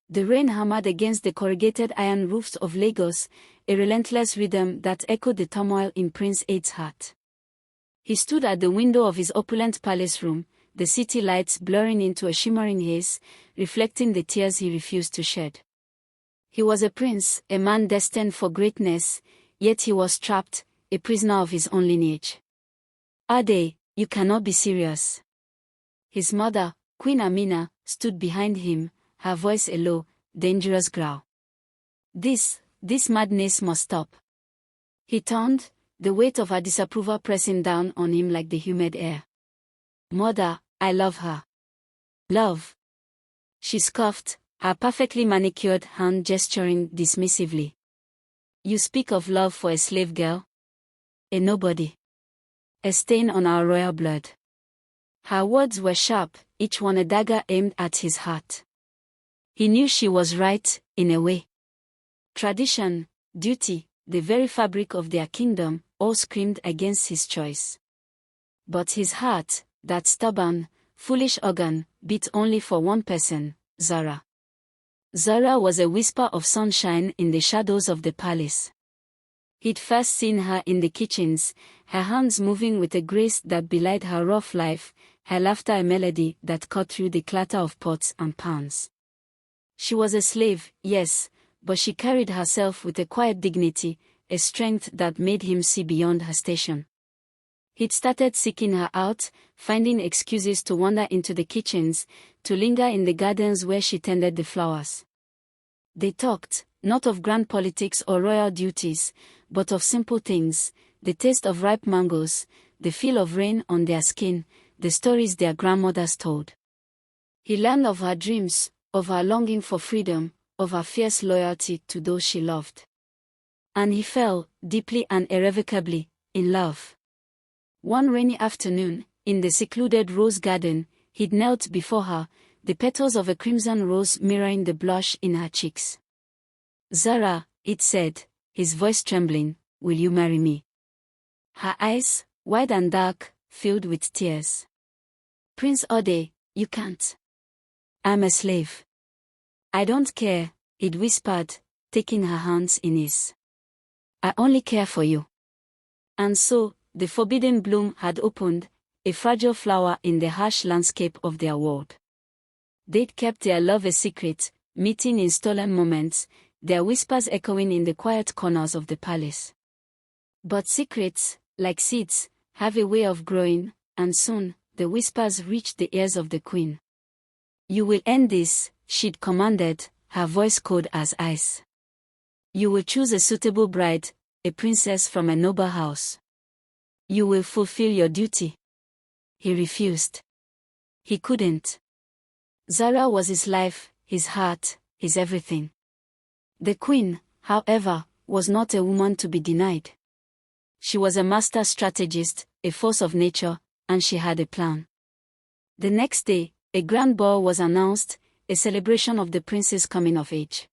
The rain hammered against the corrugated iron roofs of Lagos, a relentless rhythm that echoed the turmoil in Prince Ade's heart. He stood at the window of his opulent palace room, the city lights blurring into a shimmering haze, reflecting the tears he refused to shed. He was a prince, a man destined for greatness, yet he was trapped, a prisoner of his own lineage. "Ade, you cannot be serious." His mother, Queen Amina, stood behind him, her voice a low, dangerous growl. This madness must stop." He turned, the weight of her disapproval pressing down on him like the humid air. "Mother, I love her." "Love?" She scoffed, her perfectly manicured hand gesturing dismissively. "You speak of love for a slave girl? A nobody. A stain on our royal blood." Her words were sharp, each one a dagger aimed at his heart. He knew she was right, in a way. Tradition, duty, the very fabric of their kingdom, all screamed against his choice. But his heart, that stubborn, foolish organ, beat only for one person, Zara. Zara was a whisper of sunshine in the shadows of the palace. He'd first seen her in the kitchens, her hands moving with a grace that belied her rough life, her laughter a melody that cut through the clatter of pots and pans. She was a slave, yes, but she carried herself with a quiet dignity, a strength that made him see beyond her station. He'd started seeking her out, finding excuses to wander into the kitchens, to linger in the gardens where she tended the flowers. They talked, not of grand politics or royal duties, but of simple things, the taste of ripe mangoes, the feel of rain on their skin, the stories their grandmothers told. He learned of her dreams, of her longing for freedom, of her fierce loyalty to those she loved. And he fell, deeply and irrevocably, in love. One rainy afternoon, in the secluded rose garden, he'd knelt before her, the petals of a crimson rose mirroring the blush in her cheeks. "Zara," it said, his voice trembling, "will you marry me?" Her eyes, wide and dark, filled with tears. "Prince Ade, you can't. I'm a slave." "I don't care," he'd whispered, taking her hands in his. "I only care for you." And so, the forbidden bloom had opened, a fragile flower in the harsh landscape of their world. They'd kept their love a secret, meeting in stolen moments, their whispers echoing in the quiet corners of the palace. But secrets, like seeds, have a way of growing, and soon, the whispers reached the ears of the queen. "You will end this," she'd commanded, her voice cold as ice. "You will choose a suitable bride, a princess from a noble house. You will fulfill your duty." He refused. He couldn't. Zara was his life, his heart, his everything. The queen, however, was not a woman to be denied. She was a master strategist, a force of nature, and she had a plan. The next day, a grand ball was announced, a celebration of the prince's coming of age.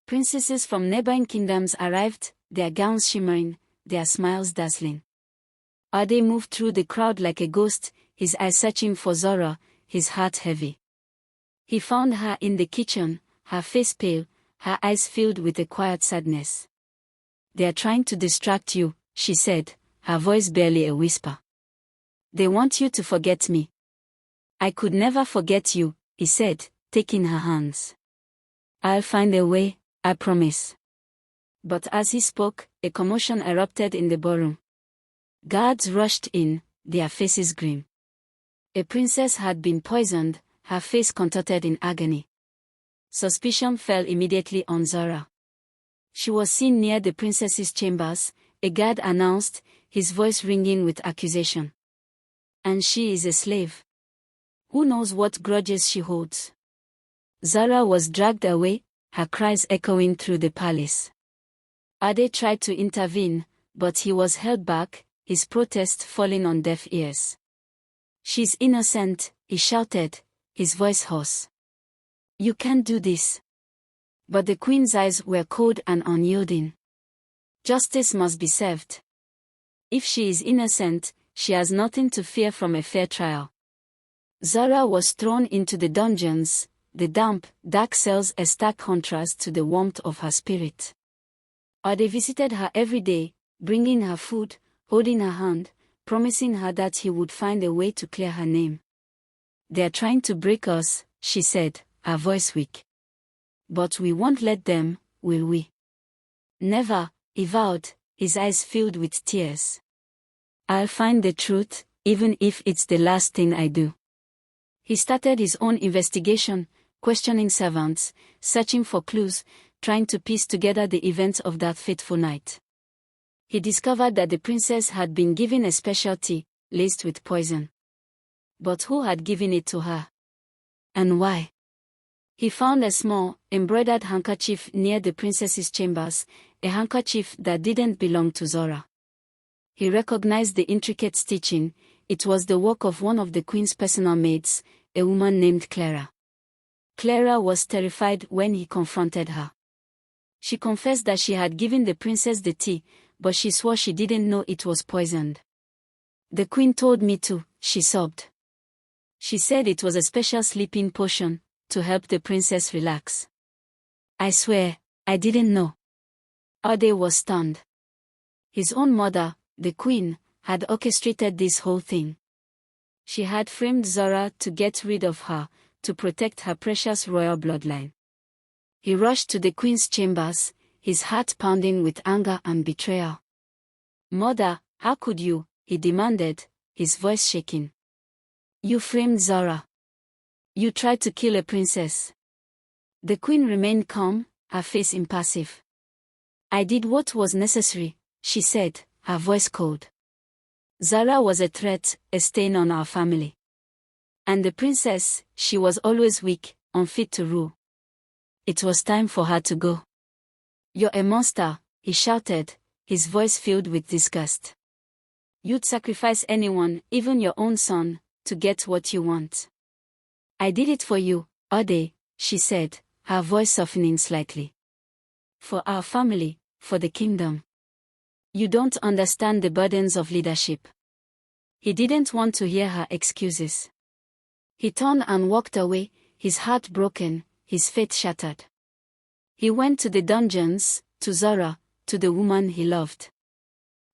Princesses from neighboring kingdoms arrived, their gowns shimmering, their smiles dazzling. Ade moved through the crowd like a ghost, his eyes searching for Zara, his heart heavy. He found her in the kitchen, her face pale, her eyes filled with a quiet sadness. "They are trying to distract you," she said, her voice barely a whisper. "They want you to forget me." "I could never forget you," he said, taking her hands. "I'll find a way, I promise." But as he spoke, a commotion erupted in the ballroom. Guards rushed in, their faces grim. A princess had been poisoned, her face contorted in agony. Suspicion fell immediately on Zara. She was seen near the princess's chambers, a guard announced, his voice ringing with accusation. "And she is a slave. Who knows what grudges she holds?" Zara was dragged away, her cries echoing through the palace. Ade tried to intervene, but he was held back, his protest falling on deaf ears. "She's innocent," he shouted, his voice hoarse. "You can't do this." But the queen's eyes were cold and unyielding. "Justice must be served. If she is innocent, she has nothing to fear from a fair trial." Zara was thrown into the dungeons, the damp, dark cells a stark contrast to the warmth of her spirit. Ade visited her every day, bringing her food, holding her hand, promising her that he would find a way to clear her name. "They are trying to break us," she said, her voice weak. "But we won't let them, will we?" "Never," he vowed, his eyes filled with tears. "I'll find the truth, even if it's the last thing I do." He started his own investigation, questioning servants, searching for clues, trying to piece together the events of that fateful night. He discovered that the princess had been given a special tea, laced with poison. But who had given it to her? And why? He found a small, embroidered handkerchief near the princess's chambers, a handkerchief that didn't belong to Zara. He recognized the intricate stitching. It was the work of one of the queen's personal maids, a woman named Clara. Clara was terrified when he confronted her. She confessed that she had given the princess the tea, but she swore she didn't know it was poisoned. "The queen told me to," she sobbed. She said it was a special sleeping potion, to help the princess relax. "I swear, I didn't know." Ade was stunned. His own mother, the queen, had orchestrated this whole thing. She had framed Zara to get rid of her, to protect her precious royal bloodline. He rushed to the queen's chambers, his heart pounding with anger and betrayal. "Mother, how could you?" he demanded, his voice shaking. "You framed Zara. You tried to kill a princess." The queen remained calm, her face impassive. "I did what was necessary," she said, her voice cold. "Zara was a threat, a stain on our family. And the princess, she was always weak, unfit to rule. It was time for her to go." "You're a monster," he shouted, his voice filled with disgust. "You'd sacrifice anyone, even your own son, to get what you want." "I did it for you, Ade," she said, her voice softening slightly. "For our family, for the kingdom. You don't understand the burdens of leadership." He didn't want to hear her excuses. He turned and walked away, his heart broken, his faith shattered. He went to the dungeons, to Zara, to the woman he loved.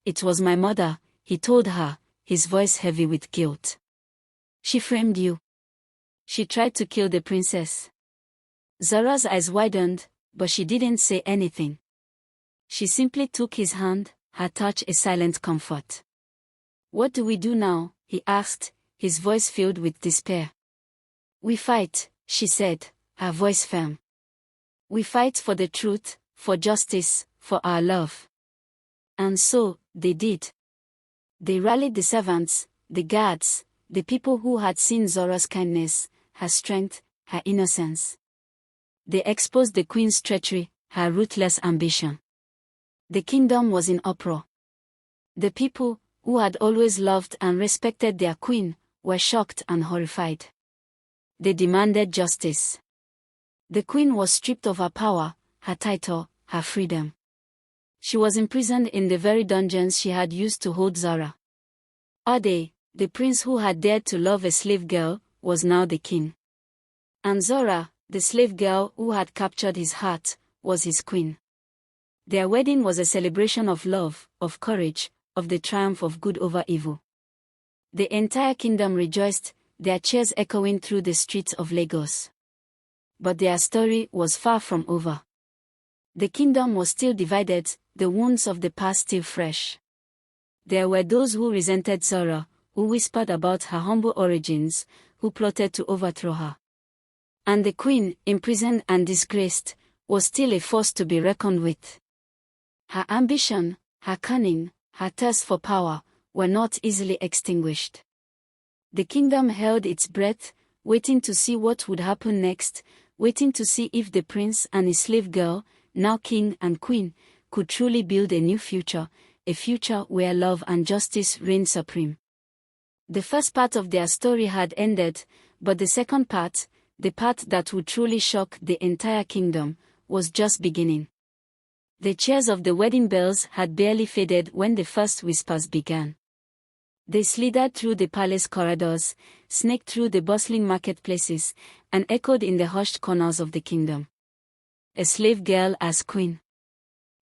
"It was my mother," he told her, his voice heavy with guilt. "She framed you. She tried to kill the princess." Zara's eyes widened, but she didn't say anything. She simply took his hand, her touch a silent comfort. "What do we do now?" he asked, his voice filled with despair. "We fight," she said, her voice firm. "We fight for the truth, for justice, for our love." And so, they did. They rallied the servants, the guards, the people who had seen Zara's kindness, her strength, her innocence. They exposed the queen's treachery, her ruthless ambition. The kingdom was in uproar. The people, who had always loved and respected their queen, were shocked and horrified. They demanded justice. The queen was stripped of her power, her title, her freedom. She was imprisoned in the very dungeons she had used to hold Zara. Ade, the prince who had dared to love a slave girl, was now the king. And Zara, the slave girl who had captured his heart, was his queen. Their wedding was a celebration of love, of courage, of the triumph of good over evil. The entire kingdom rejoiced, their cheers echoing through the streets of Lagos. But their story was far from over. The kingdom was still divided, the wounds of the past still fresh. There were those who resented Zara, who whispered about her humble origins, who plotted to overthrow her. And the queen, imprisoned and disgraced, was still a force to be reckoned with. Her ambition, her cunning, her thirst for power, were not easily extinguished. The kingdom held its breath, waiting to see what would happen next, waiting to see if the prince and his slave girl, now king and queen, could truly build a new future, a future where love and justice reigned supreme. The first part of their story had ended, but the second part, the part that would truly shock the entire kingdom, was just beginning. The cheers of the wedding bells had barely faded when the first whispers began. They slithered through the palace corridors, snaked through the bustling marketplaces, and echoed in the hushed corners of the kingdom. A slave girl as queen.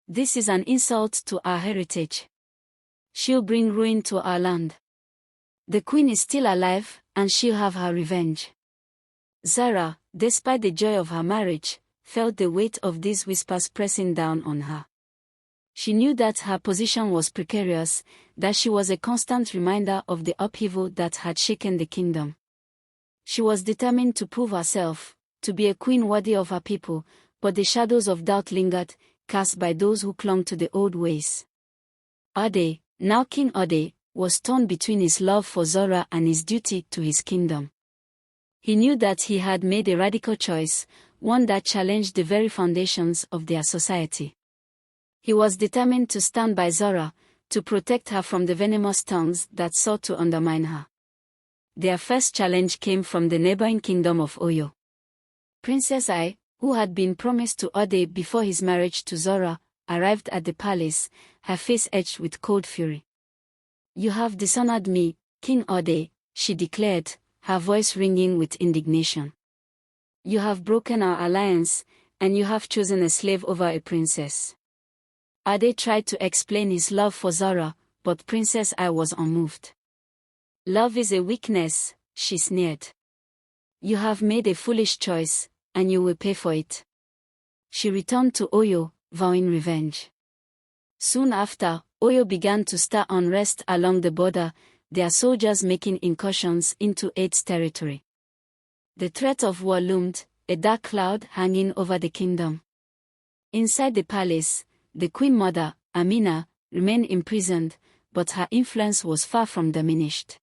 This is an insult to our heritage. She'll bring ruin to our land. The queen is still alive, and she'll have her revenge. Zara, despite the joy of her marriage, felt the weight of these whispers pressing down on her. She knew that her position was precarious, that she was a constant reminder of the upheaval that had shaken the kingdom. She was determined to prove herself, to be a queen worthy of her people, but the shadows of doubt lingered, cast by those who clung to the old ways. Ade, now King Ade, was torn between his love for Zara and his duty to his kingdom. He knew that he had made a radical choice, one that challenged the very foundations of their society. He was determined to stand by Zara, to protect her from the venomous tongues that sought to undermine her. Their first challenge came from the neighboring kingdom of Oyo. Princess Ai, who had been promised to Ade before his marriage to Zara, arrived at the palace, her face etched with cold fury. "You have dishonored me, King Ade," she declared, her voice ringing with indignation. "You have broken our alliance, and you have chosen a slave over a princess." Ade tried to explain his love for Zara, but Princess Ai was unmoved. "Love is a weakness," she sneered. "You have made a foolish choice, and you will pay for it." She returned to Oyo, vowing revenge. Soon after, Oyo began to stir unrest along the border, their soldiers making incursions into Ade's territory. The threat of war loomed, a dark cloud hanging over the kingdom. Inside the palace, the queen mother, Amina, remained imprisoned, but her influence was far from diminished.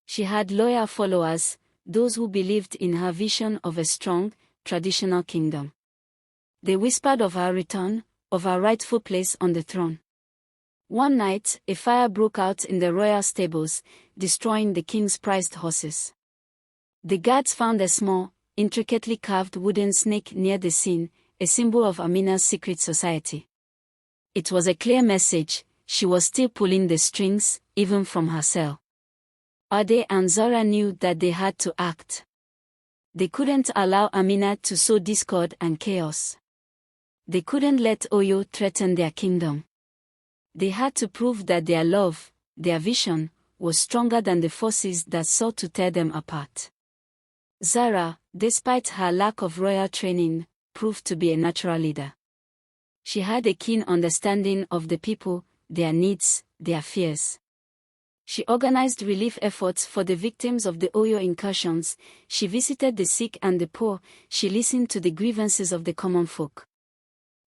She had loyal followers, those who believed in her vision of a strong, traditional kingdom. They whispered of her return, of her rightful place on the throne. One night, a fire broke out in the royal stables, destroying the king's prized horses. The guards found a small, intricately carved wooden snake near the scene, a symbol of Amina's secret society. It was a clear message: she was still pulling the strings, even from her cell. Ade and Zara knew that they had to act. They couldn't allow Amina to sow discord and chaos. They couldn't let Oyo threaten their kingdom. They had to prove that their love, their vision, was stronger than the forces that sought to tear them apart. Zara, despite her lack of royal training, proved to be a natural leader. She had a keen understanding of the people, their needs, their fears. She organized relief efforts for the victims of the Oyo incursions, she visited the sick and the poor, she listened to the grievances of the common folk.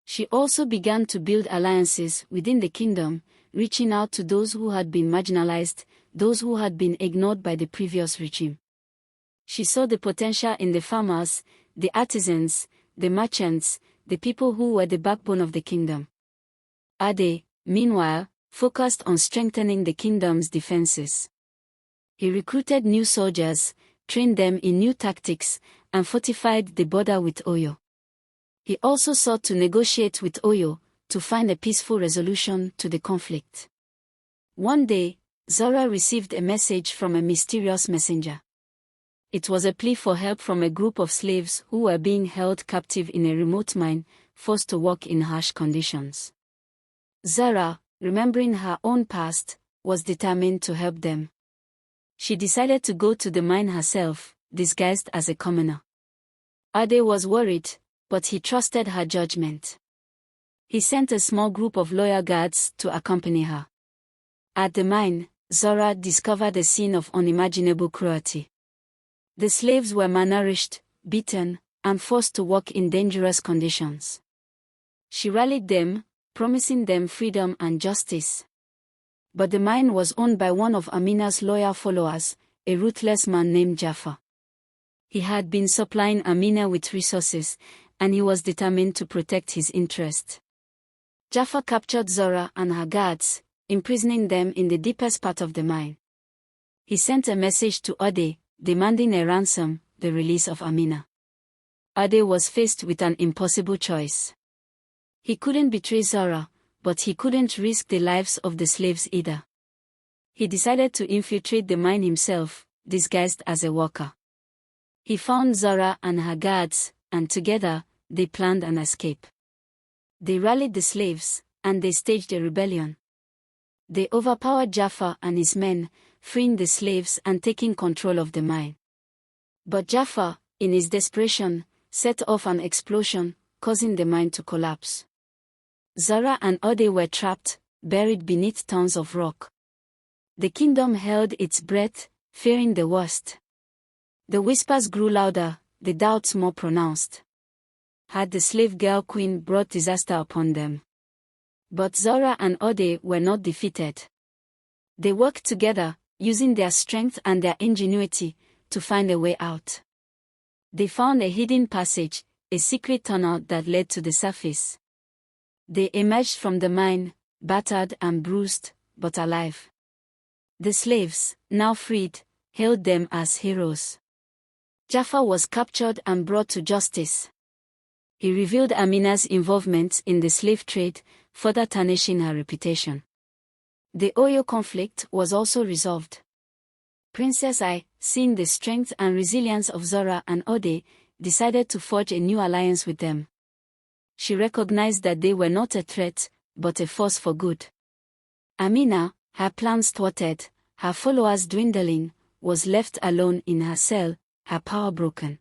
She also began to build alliances within the kingdom, reaching out to those who had been marginalized, those who had been ignored by the previous regime. She saw the potential in the farmers, the artisans, the merchants, the people who were the backbone of the kingdom. Ade, meanwhile, focused on strengthening the kingdom's defenses. He recruited new soldiers, trained them in new tactics, and fortified the border with Oyo. He also sought to negotiate with Oyo, to find a peaceful resolution to the conflict. One day, Zara received a message from a mysterious messenger. It was a plea for help from a group of slaves who were being held captive in a remote mine, forced to work in harsh conditions. Zara, remembering her own past, was determined to help them. She decided to go to the mine herself, disguised as a commoner. Ade was worried, but he trusted her judgment. He sent a small group of loyal guards to accompany her. At the mine, Zara discovered a scene of unimaginable cruelty. The slaves were malnourished, beaten, and forced to work in dangerous conditions. She rallied them, promising them freedom and justice. But the mine was owned by one of Amina's loyal followers, a ruthless man named Jafar. He had been supplying Amina with resources, and he was determined to protect his interest. Jafar captured Zara and her guards, imprisoning them in the deepest part of the mine. He sent a message to Ade, demanding a ransom, the release of Amina. Ade was faced with an impossible choice. He couldn't betray Zara, but he couldn't risk the lives of the slaves either. He decided to infiltrate the mine himself, disguised as a worker. He found Zara and her guards, and together, they planned an escape. They rallied the slaves, and they staged a rebellion. They overpowered Jafar and his men, freeing the slaves and taking control of the mine. But Jafar, in his desperation, set off an explosion, causing the mine to collapse. Zara and Ade were trapped, buried beneath tons of rock. The kingdom held its breath, fearing the worst. The whispers grew louder, the doubts more pronounced. Had the slave girl queen brought disaster upon them? But Zara and Ade were not defeated. They worked together, using their strength and their ingenuity, to find a way out. They found a hidden passage, a secret tunnel that led to the surface. They emerged from the mine, battered and bruised, but alive. The slaves, now freed, hailed them as heroes. Jafar was captured and brought to justice. He revealed Amina's involvement in the slave trade, further tarnishing her reputation. The Oyo conflict was also resolved. Princess Ai, seeing the strength and resilience of Zara and Ade, decided to forge a new alliance with them. She recognized that they were not a threat, but a force for good. Amina, her plans thwarted, her followers dwindling, was left alone in her cell, her power broken.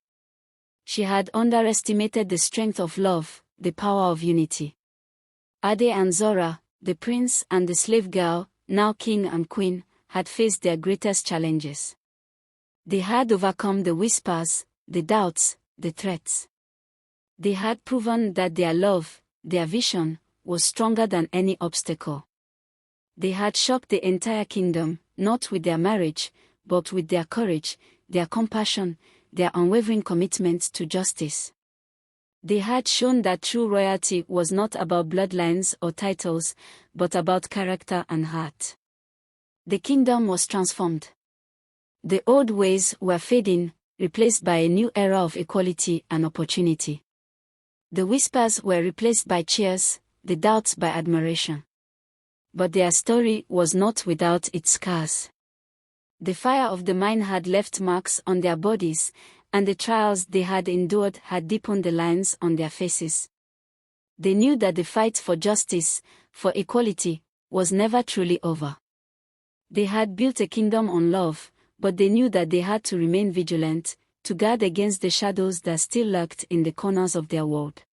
She had underestimated the strength of love, the power of unity. Ade and Zara, the prince and the slave girl, now king and queen, had faced their greatest challenges. They had overcome the whispers, the doubts, the threats. They had proven that their love, their vision, was stronger than any obstacle. They had shocked the entire kingdom, not with their marriage, but with their courage, their compassion, their unwavering commitment to justice. They had shown that true royalty was not about bloodlines or titles, but about character and heart. The kingdom was transformed. The old ways were fading, replaced by a new era of equality and opportunity. The whispers were replaced by cheers, the doubts by admiration. But their story was not without its scars. The fire of the mine had left marks on their bodies, and the trials they had endured had deepened the lines on their faces. They knew that the fight for justice, for equality, was never truly over. They had built a kingdom on love, but they knew that they had to remain vigilant, to guard against the shadows that still lurked in the corners of their world.